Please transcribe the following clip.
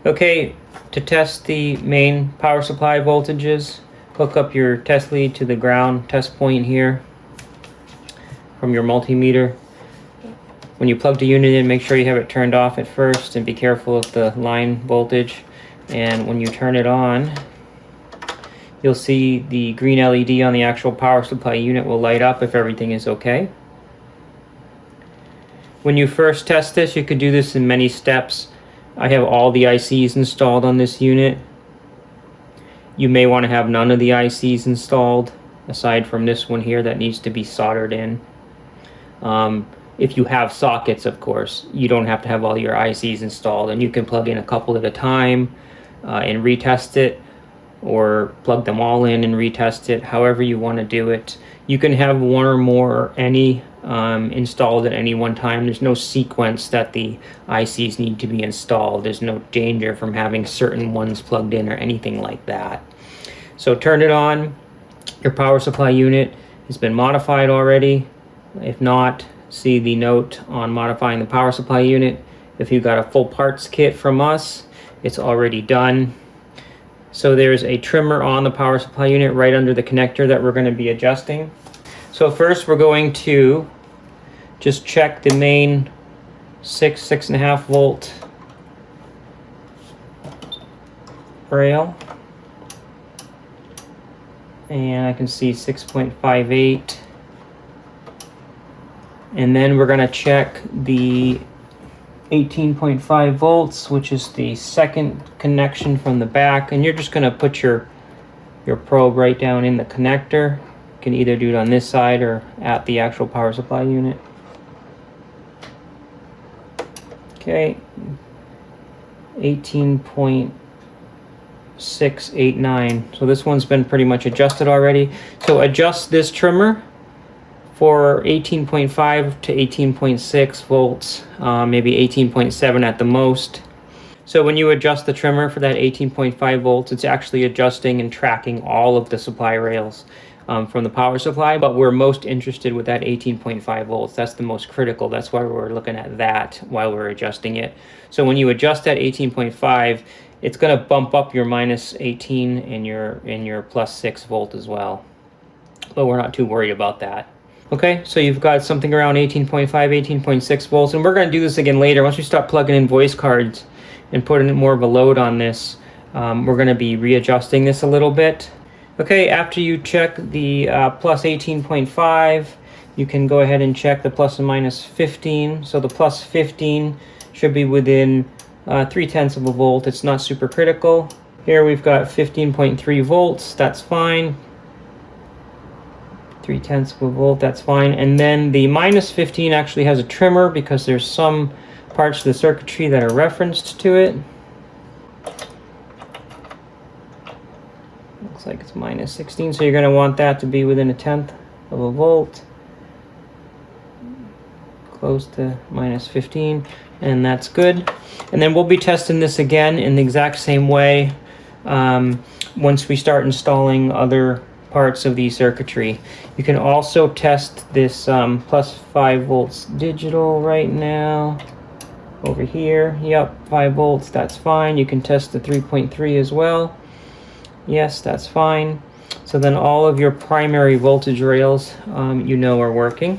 Okay, to test the main power supply voltages, hook up your test lead to the ground test point here from your multimeter. When you plug the unit in, make sure you have it turned off at first and be careful of the line voltage. And when you turn it on, you'll see the green LED on the actual power supply unit will light up if everything is okay. When you first test this, you could do this in many steps. I have all the ICs installed on this unit. You may want to have none of the ICs installed, aside from this one here that needs to be soldered in. If you have sockets, of course, you don't have to have all your ICs installed, and you can plug in a couple at a time and retest it, or plug them all in and retest it, however you want to do it. You can have one or more or any installed at any one time. There's no sequence that the ICs need to be installed. There's no danger from having certain ones plugged in or anything like that. So turn it on. Your power supply unit has been modified already. If not, see the note on modifying the power supply unit. If you got a full parts kit from us, it's already done. So there's a trimmer on the power supply unit right under the connector that we're going to be adjusting. So first we're going to just check the main 6.5 volt rail. And I can see 6.58. And then we're going to check the 18.5 volts, which is the second connection from the back. And you're just going to put your probe right down in the connector. You can either do it on this side or at the actual power supply unit. Okay, 18.689. So this one's been pretty much adjusted already. So adjust this trimmer for 18.5 to 18.6 volts, maybe 18.7 at the most. So when you adjust the trimmer for that 18.5 volts, it's actually adjusting and tracking all of the supply rails from the power supply, but we're most interested with that 18.5 volts. That's the most critical. That's why we're looking at that while we're adjusting it. So when you adjust that 18.5, it's going to bump up your minus 18 and your plus 6 volt as well. But we're not too worried about that. Okay, so you've got something around 18.5, 18.6 volts, and we're going to do this again later. Once we start plugging in voice cards and putting more of a load on this, we're going to be readjusting this a little bit. Okay, after you check the plus 18.5, you can go ahead and check the plus and minus 15. So the plus 15 should be within 0.3 of a volt. It's not super critical. Here we've got 15.3 volts. That's fine. 0.3 of a volt, that's fine. And then the minus 15 actually has a trimmer because there's some parts of the circuitry that are referenced to it. Looks like it's minus 16, so you're going to want that to be within 0.1 of a volt. Close to minus 15, and that's good. And then we'll be testing this again in the exact same way once we start installing other parts of the circuitry. You can also test this plus 5 volts digital right now over here. Yep, 5 volts, that's fine. You can test the 3.3 as well. Yes, that's fine. So then all of your primary voltage rails you know are working.